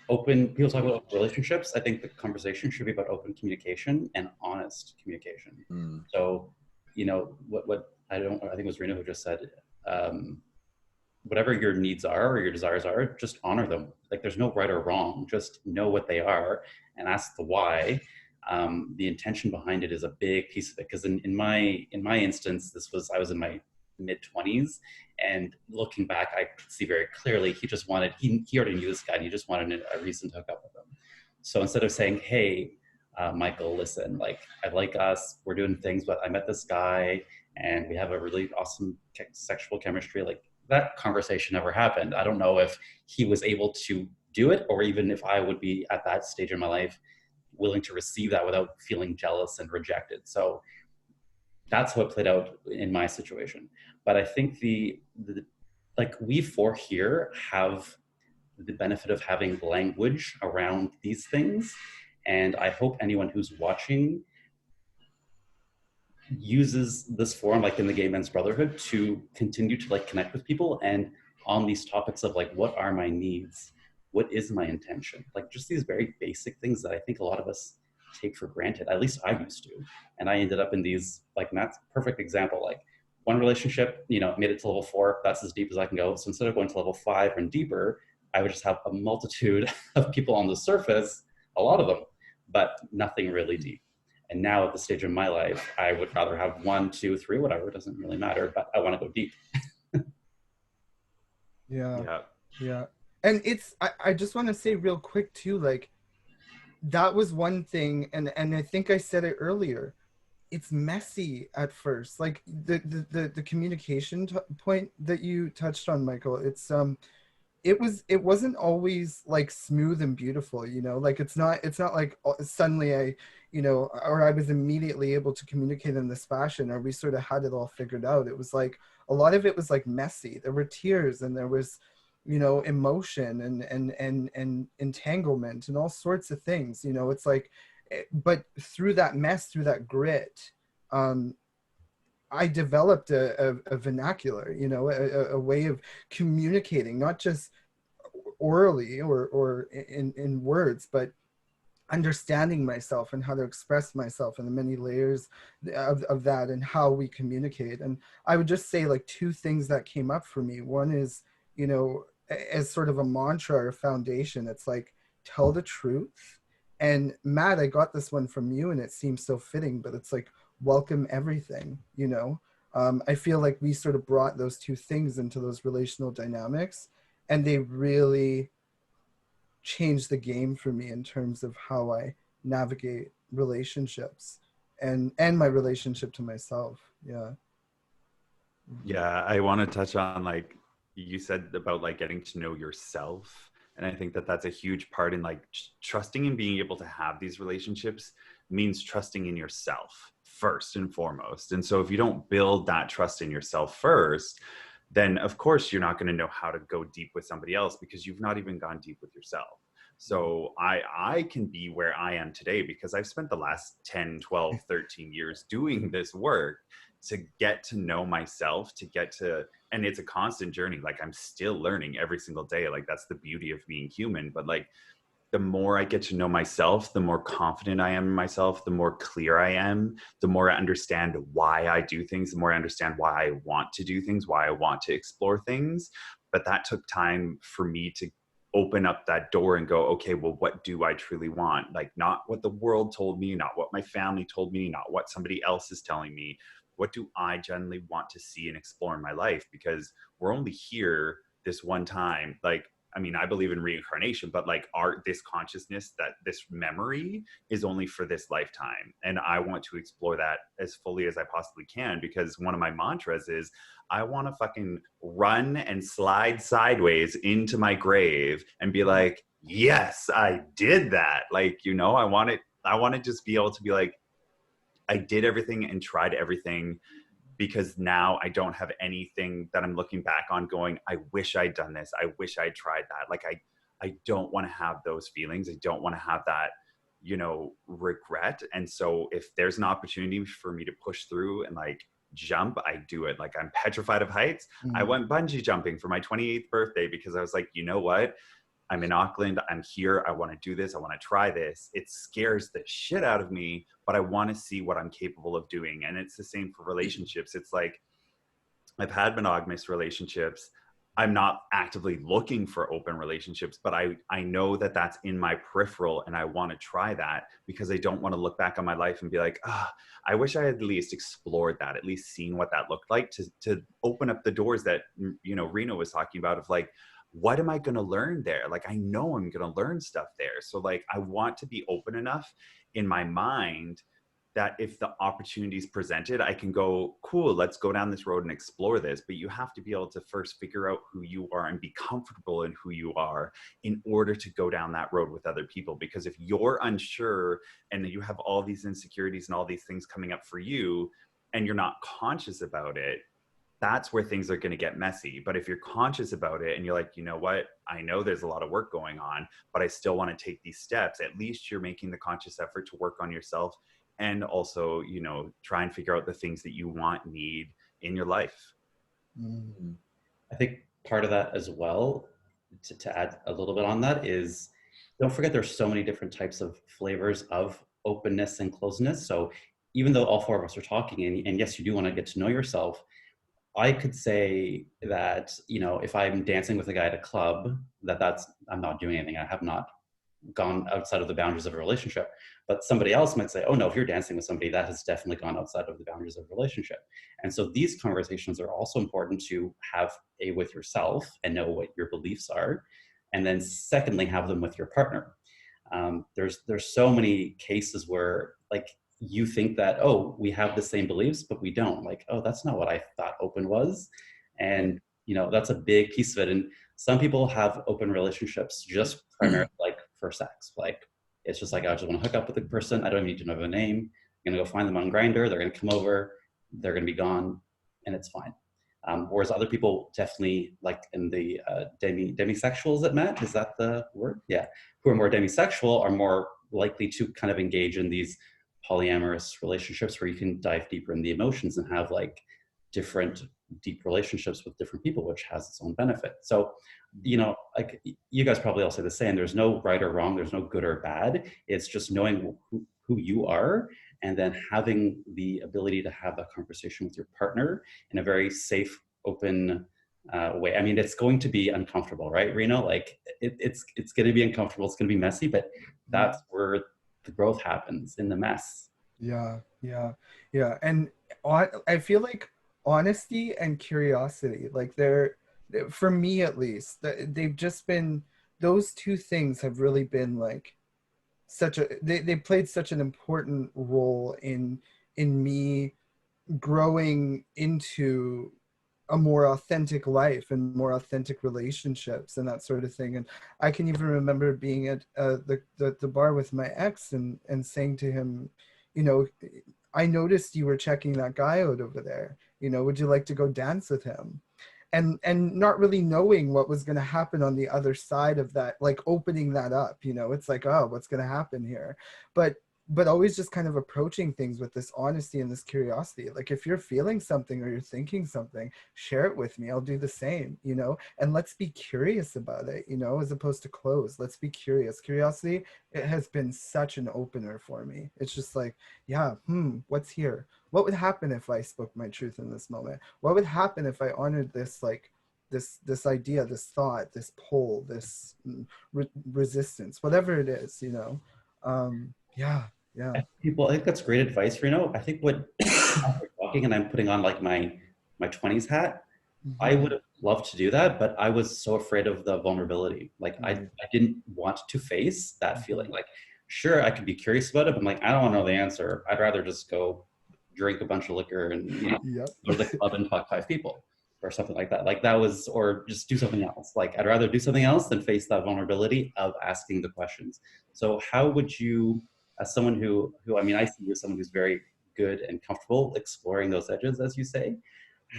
people talk about relationships. I think the conversation should be about open communication and honest communication. So, you know, what I think it was Rena who just said, whatever your needs are or your desires are, just honor them. Like, there's no right or wrong, just know what they are and ask the why. The intention behind it is a big piece of it. Because in my instance, I was in my mid-20s, and looking back, I could see very clearly he already knew this guy, and he just wanted a reason to hook up with him. So instead of saying, hey, Michael, listen, like, I like us, we're doing things, but I met this guy and we have a really awesome sexual chemistry, like, that conversation never happened. I don't know if he was able to do it, or even if I would be at that stage in my life willing to receive that without feeling jealous and rejected. So that's what played out in my situation. But I think like, we four here have the benefit of having language around these things. And I hope anyone who's watching uses this forum, like in the Gay Men's Brotherhood, to continue to like connect with people and on these topics of like, what are my needs? What is my intention? Like, just these very basic things that I think a lot of us take for granted. At least I used to. And I ended up in these, like, Matt's perfect example, like, one relationship, you know, made it to level 4. That's as deep as I can go. So instead of going to level 5 and deeper, I would just have a multitude of people on the surface, a lot of them, but nothing really deep. And now at the stage of my life, I would rather have 1, 2, 3, whatever, it doesn't really matter, but I want to go deep. Yeah. And I just want to say real quick too, like, that was one thing, and I think I said it earlier, it's messy at first. Like, the communication point that you touched on, Michael, it wasn't always like smooth and beautiful, you know, like, it's not like suddenly I, you know, or I was immediately able to communicate in this fashion, or we sort of had it all figured out. It was like, a lot of it was like messy. There were tears, and there was, you know, emotion and entanglement and all sorts of things, you know. It's like, but through that mess, through that grit, I developed a vernacular, you know, a way of communicating, not just orally or in words, but understanding myself and how to express myself and the many layers of that and how we communicate. And I would just say, like, 2 things that came up for me. One is, you know, as sort of a mantra or a foundation, it's like, tell the truth. And Matt, I got this one from you and it seems so fitting, but it's like, welcome everything, you know. I feel like we sort of brought those 2 things into those relational dynamics, and they really changed the game for me in terms of how I navigate relationships and my relationship to myself. Yeah, I want to touch on, like, you said about like getting to know yourself. And I think that that's a huge part in like trusting and being able to have these relationships means trusting in yourself first and foremost. And so if you don't build that trust in yourself first, then of course you're not going to know how to go deep with somebody else, because you've not even gone deep with yourself. So I can be where I am today because I've spent the last 10, 12, 13 years doing this work to get to know myself, to get to, and it's a constant journey. Like I'm still learning every single day. Like that's the beauty of being human. But like the more I get to know myself, the more confident I am in myself, the more clear I am, the more I understand why I do things, the more I understand why I want to do things, why I want to explore things. But that took time for me to open up that door and go, okay, well, what do I truly want? Like not what the world told me, not what my family told me, not what somebody else is telling me. What do I generally want to see and explore in my life? Because we're only here this one time. Like, I mean, I believe in reincarnation, but like this consciousness, that this memory is only for this lifetime. And I want to explore that as fully as I possibly can, because one of my mantras is I want to fucking run and slide sideways into my grave and be like, yes, I did that. Like, you know, I want to just be able to be like, I did everything and tried everything, because now I don't have anything that I'm looking back on going, I wish I'd done this. I wish I'd tried that. Like, I don't want to have those feelings. I don't want to have that, you know, regret. And so if there's an opportunity for me to push through and like jump, I do it. Like I'm petrified of heights. I went bungee jumping for my 28th birthday because I was like, you know what? I'm in Auckland. I'm here. I want to do this. I want to try this. It scares the shit out of me, but I want to see what I'm capable of doing. And it's the same for relationships. It's like I've had monogamous relationships. I'm not actively looking for open relationships, but I know that that's in my peripheral and I want to try that because I don't want to look back on my life and be like, I wish I had at least explored that, at least seen what that looked like to open up the doors that, you know, Reno was talking about of like, what am I going to learn there? Like, I know I'm going to learn stuff there. So like, I want to be open enough in my mind that if the opportunity is presented, I can go, cool, let's go down this road and explore this. But you have to be able to first figure out who you are and be comfortable in who you are in order to go down that road with other people. Because if you're unsure and you have all these insecurities and all these things coming up for you, and you're not conscious about it, that's where things are going to get messy. But if you're conscious about it and you're like, you know what, I know there's a lot of work going on, but I still want to take these steps, at least you're making the conscious effort to work on yourself and also, you know, try and figure out the things that you want, need in your life. I think part of that as well, to add a little bit on that, is don't forget there's so many different types of flavors of openness and closeness. So even though all four of us are talking, and yes, you do want to get to know yourself, I could say that, you know, if I'm dancing with a guy at a club, I'm not doing anything. I have not gone outside of the boundaries of a relationship. But somebody else might say, oh no, if you're dancing with somebody, that has definitely gone outside of the boundaries of a relationship. And so these conversations are also important to have with yourself and know what your beliefs are. And then secondly, have them with your partner. There's so many cases where like, you think that, oh, we have the same beliefs, but we don't. Like, oh, that's not what I thought open was. And, you know, that's a big piece of it. And some people have open relationships just primarily like for sex. Like, it's just like, I just want to hook up with the person. I don't even need to know their name. I'm going to go find them on Grindr. They're going to come over. They're going to be gone. And it's fine. Whereas other people definitely, like in the demisexuals at Matt, is that the word? Yeah. Who are more demisexual are more likely to kind of engage in these polyamorous relationships where you can dive deeper in the emotions and have like different deep relationships with different people, which has its own benefit. So, you know, like you guys probably all say the same, there's no right or wrong, there's no good or bad. It's just knowing who you are and then having the ability to have that conversation with your partner in a very safe, open way. I mean, it's going to be uncomfortable, right, Reno? Like it's going to be uncomfortable, it's going to be messy, but that's where the growth happens, in the mess. Yeah. And I feel like honesty and curiosity, like they're, for me at least, they've just been, those two things have really been like they played such an important role in me growing into a more authentic life and more authentic relationships and that sort of thing. And I can even remember being at the bar with my ex and saying to him, you know, I noticed you were checking that guy out over there. You know, would you like to go dance with him? And not really knowing what was going to happen on the other side of that, like opening that up, you know, it's like, oh, what's going to happen here? But but always just kind of approaching things with this honesty and this curiosity. Like if you're feeling something or you're thinking something, share it with me. I'll do the same, you know, and let's be curious about it, you know, as opposed to closed. Let's be curious. Curiosity, it has been such an opener for me. It's just like, yeah, what's here? What would happen if I spoke my truth in this moment? What would happen if I honored this, like, this idea, this thought, this pull, this resistance, whatever it is, you know? Yeah, yeah. People, I think that's great advice, Reno. I think what I'm talking, and I'm putting on like my 20s hat, I would have loved to do that, but I was so afraid of the vulnerability. Like I didn't want to face that feeling. Like, sure, I could be curious about it, but I'm like, I don't want to know the answer. I'd rather just go drink a bunch of liquor and, you know, go to the club and fuck 5 people or something like that. Like that was, or just do something else. Like I'd rather do something else than face that vulnerability of asking the questions. So how would you, as someone who I mean, I see you as someone who's very good and comfortable exploring those edges, as you say,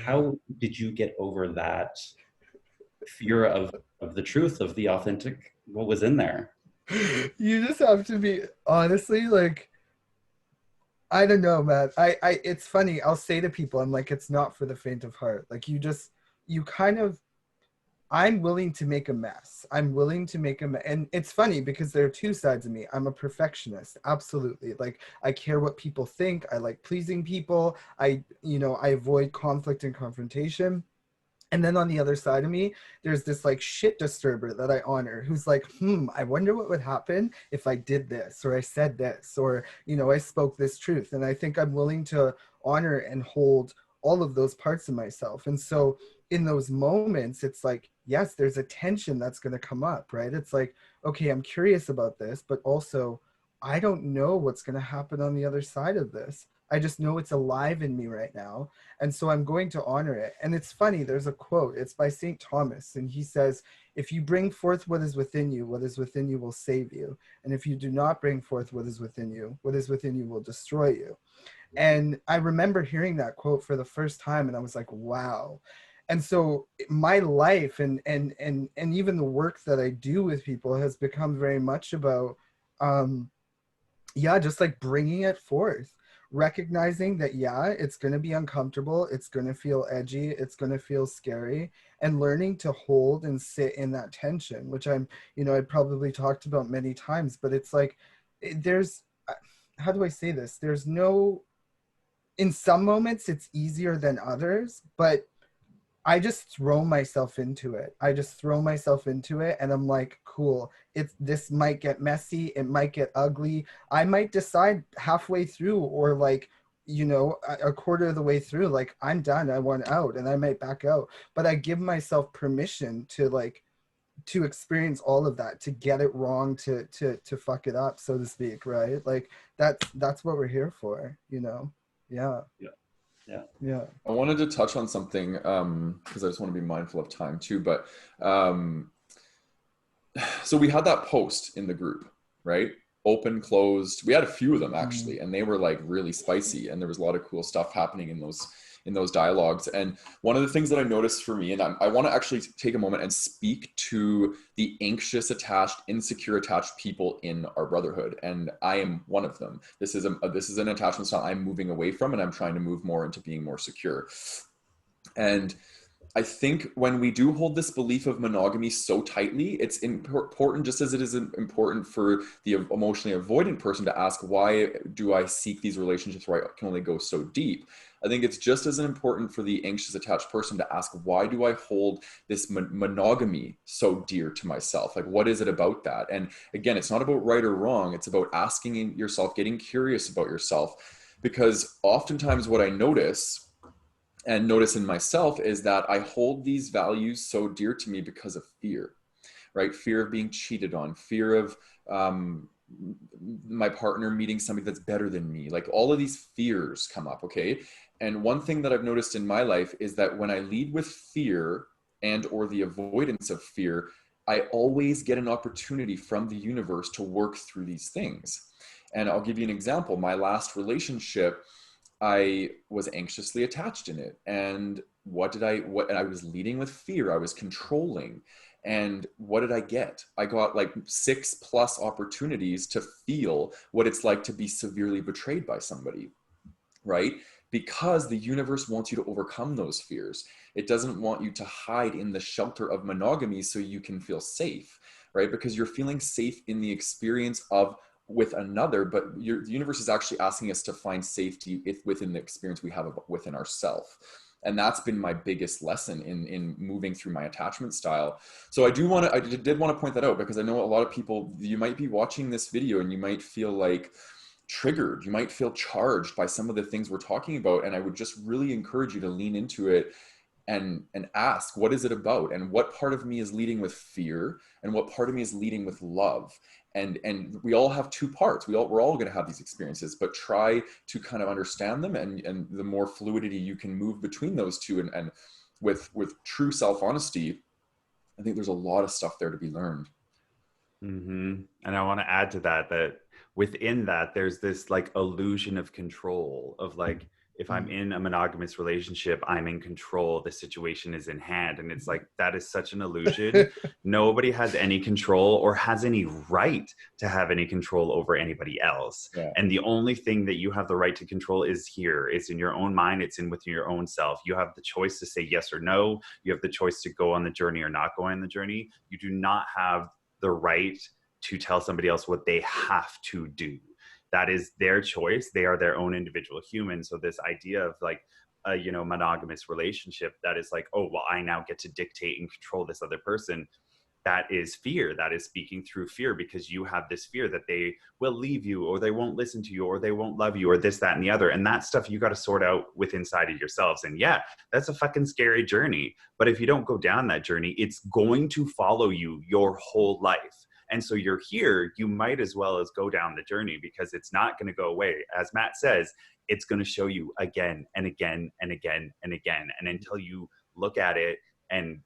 how did you get over that fear of the truth, of the authentic, what was in there? You just have to be, honestly, like, I don't know, man. It's funny. I'll say to people, I'm like, it's not for the faint of heart. Like you kind of, I'm willing to make a mess. I'm willing to make a mess. And it's funny because there are two sides of me. I'm a perfectionist. Absolutely. Like I care what people think. I like pleasing people. I avoid conflict and confrontation. And then on the other side of me, there's this like shit disturber that I honor, who's like, I wonder what would happen if I did this, or I said this, or, you know, I spoke this truth. And I think I'm willing to honor and hold all of those parts of myself. And so in those moments, it's like, yes, there's a tension that's going to come up, right? It's like, okay, I'm curious about this, but also I don't know what's going to happen on the other side of this. I just know it's alive in me right now. And so I'm going to honor it. And it's funny, there's a quote, it's by St. Thomas. And he says, if you bring forth what is within you will save you. And if you do not bring forth what is within you will destroy you. And I remember hearing that quote for the first time and I was like, wow. And so my life and even the work that I do with people has become very much about, just like bringing it forth, recognizing that, it's going to be uncomfortable. It's going to feel edgy. It's going to feel scary, and learning to hold and sit in that tension, which I probably talked about many times, but it's like, how do I say this? In some moments it's easier than others, but I just throw myself into it. And I'm like, cool, this might get messy. It might get ugly. I might decide halfway through, or like, a quarter of the way through, like, I'm done, I want out, and I might back out. But I give myself permission to experience all of that, to get it wrong, to fuck it up, so to speak, right? Like that's what we're here for, Yeah. I wanted to touch on something because I just want to be mindful of time too. But so we had that post in the group, right? Open, closed. We had a few of them actually, and they were like really spicy, and there was a lot of cool stuff happening in those dialogues. And one of the things that I noticed for me, and I want to actually take a moment and speak to the anxious attached, insecure attached people in our brotherhood. And I am one of them. This is an attachment style I'm moving away from, and I'm trying to move more into being more secure. And I think when we do hold this belief of monogamy so tightly, it's important, just as it is important for the emotionally avoidant person to ask, why do I seek these relationships where I can only go so deep? I think it's just as important for the anxious attached person to ask, why do I hold this monogamy so dear to myself? Like, what is it about that? And again, it's not about right or wrong. It's about asking yourself, getting curious about yourself. Because oftentimes what I notice in myself is that I hold these values so dear to me because of fear, right? Fear of being cheated on, fear of my partner meeting somebody that's better than me. Like all of these fears come up, okay? And one thing that I've noticed in my life is that when I lead with fear and or the avoidance of fear, I always get an opportunity from the universe to work through these things. And I'll give you an example. My last relationship, I was anxiously attached in it. And I was leading with fear. I was controlling. And what did I get? I got like 6+ opportunities to feel what it's like to be severely betrayed by somebody, right? Because the universe wants you to overcome those fears. It doesn't want you to hide in the shelter of monogamy so you can feel safe, right? Because you're feeling safe in the experience of with another, but the universe is actually asking us to find safety within the experience we have within ourselves. And that's been my biggest lesson in moving through my attachment style. So I did want to point that out, because I know a lot of people, you might be watching this video and you might feel like triggered, you might feel charged by some of the things we're talking about. And I would just really encourage you to lean into it and ask, what is it about? And what part of me is leading with fear? And what part of me is leading with love? And we all have two parts. We're all going to have these experiences, but try to kind of understand them. And the more fluidity you can move between those two, and with true self-honesty, I think there's a lot of stuff there to be learned. Mm-hmm. And I want to add to that, that within that, there's this like illusion of control of like, if I'm in a monogamous relationship, I'm in control, the situation is in hand. And it's like, that is such an illusion. Nobody has any control or has any right to have any control over anybody else. Yeah. And the only thing that you have the right to control is here. It's in your own mind. It's in within your own self. You have the choice to say yes or no. You have the choice to go on the journey or not go on the journey. You do not have the right to tell somebody else what they have to do. That is their choice. They are their own individual human. So this idea of like a, monogamous relationship that is like, oh, well, I now get to dictate and control this other person. That is fear. That is speaking through fear, because you have this fear that they will leave you, or they won't listen to you, or they won't love you, or this, that, and the other. And that stuff you got to sort out with inside of yourselves. And yeah, that's a fucking scary journey. But if you don't go down that journey, it's going to follow you your whole life. And so you're here, you might as well as go down the journey, because it's not going to go away. As Matt says, it's going to show you again and again and again and again. And until you look at it and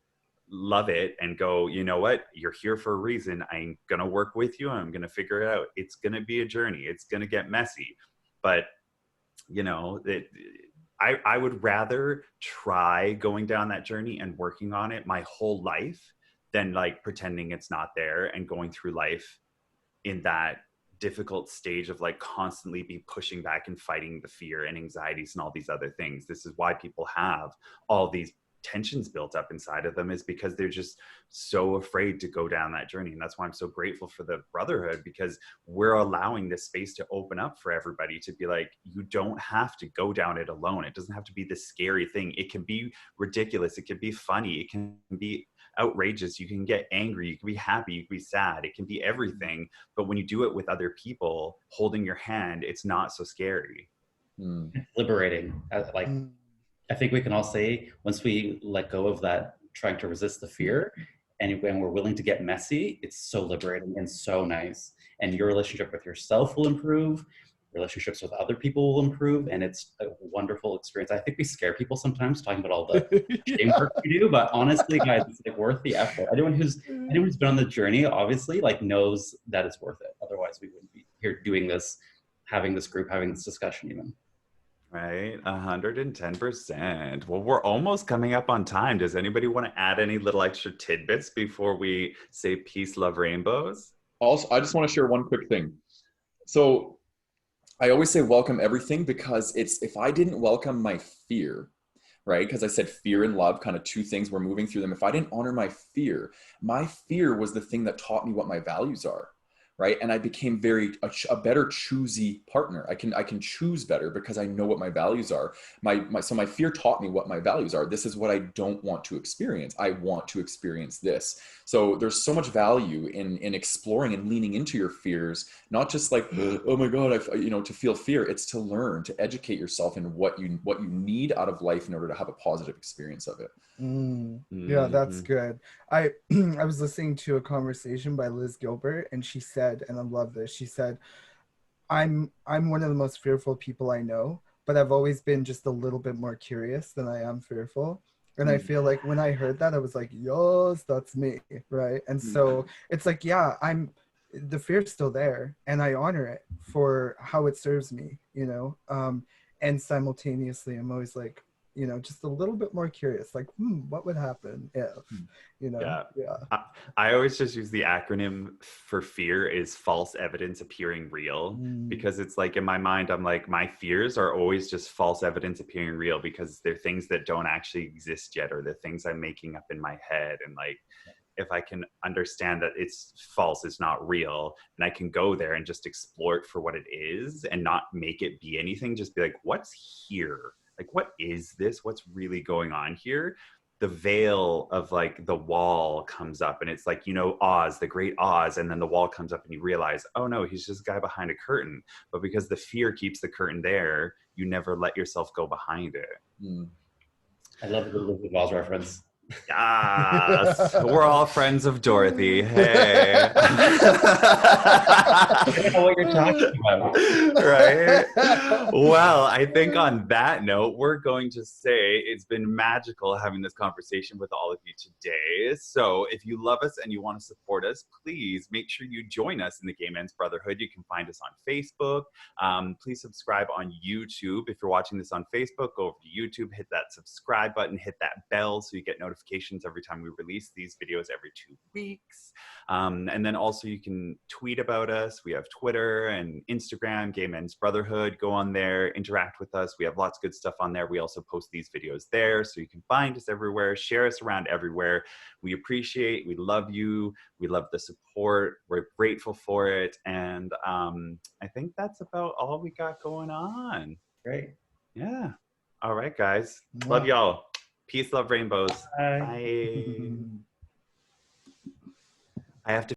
love it and go, you know what, you're here for a reason. I'm going to work with you. I'm going to figure it out. It's going to be a journey. It's going to get messy. But, I would rather try going down that journey and working on it my whole life than like pretending it's not there and going through life in that difficult stage of like constantly be pushing back and fighting the fear and anxieties and all these other things. This is why people have all these tensions built up inside of them, is because they're just so afraid to go down that journey. And that's why I'm so grateful for the Brotherhood, because we're allowing this space to open up for everybody to be like, you don't have to go down it alone. It doesn't have to be this scary thing. It can be ridiculous. It can be funny. It can be outrageous. You can get angry. You can be happy. You can be sad. It can be everything. But when you do it with other people holding your hand, it's not so scary. It's liberating. I think we can all say, once we let go of that trying to resist the fear, and when we're willing to get messy, it's so liberating and so nice. And your relationship with yourself will improve. Relationships with other people will improve, and it's a wonderful experience. I think we scare people sometimes talking about all the shame work we do, but honestly, guys, it's like worth the effort. Anyone who's been on the journey, obviously, like knows that it's worth it. Otherwise, we wouldn't be here doing this, having this group, having this discussion even. Right, 110%. Well, we're almost coming up on time. Does anybody want to add any little extra tidbits before we say peace, love, rainbows? Also, I just want to share one quick thing. So I always say welcome everything, because if I didn't welcome my fear, right? Because I said fear and love, kind of two things, we're moving through them. If I didn't honor my fear was the thing that taught me what my values are. Right. And I became a better choosy partner. I can choose better because I know what my values are. So my fear taught me what my values are. This is what I don't want to experience. I want to experience this. So there's so much value in exploring and leaning into your fears, not just like, oh my God, to feel fear. It's to learn, to educate yourself in what you need out of life in order to have a positive experience of it. Yeah, that's good. I was listening to a conversation by Liz Gilbert, and she said, and I love this, she said, I'm one of the most fearful people I know, but I've always been just a little bit more curious than I am fearful. And I feel like when I heard that, I was like, yes, that's me, right? And so it's like, yeah, the fear's still there, and I honor it for how it serves me, and simultaneously I'm always like, just a little bit more curious, like, what would happen if, I always just use the acronym for fear is false evidence appearing real, because it's like in my mind, I'm like, my fears are always just false evidence appearing real because they're things that don't actually exist yet, or the things I'm making up in my head. And like, if I can understand that it's false, it's not real, and I can go there and just explore it for what it is and not make it be anything, just be like, what's here? Like, what is this? What's really going on here? The veil of like the wall comes up, and it's like, Oz, the great Oz, and then the wall comes up and you realize, oh no, he's just a guy behind a curtain. But because the fear keeps the curtain there, you never let yourself go behind it. I love the Wizard of Oz reference. Yes, we're all friends of Dorothy. Hey. I don't know what you're talking about. Right? Well, I think on that note, we're going to say it's been magical having this conversation with all of you today. So if you love us and you want to support us, please make sure you join us in the Gay Men's Brotherhood. You can find us on Facebook. Please subscribe on YouTube. If you're watching this on Facebook, go over to YouTube, hit that subscribe button, hit that bell so you get notifications every time we release these videos every 2 weeks. And then also you can tweet about us. We have Twitter and Instagram, Gay Men's Brotherhood. Go on there, interact with us. We have lots of good stuff on there. We also post these videos there, so you can find us everywhere, share us around everywhere. We appreciate, we love you. We love the support. We're grateful for it. And I think that's about all we got going on. Great. Yeah. All right, guys. Love y'all. Peace, love, rainbows. Bye. Bye. I have to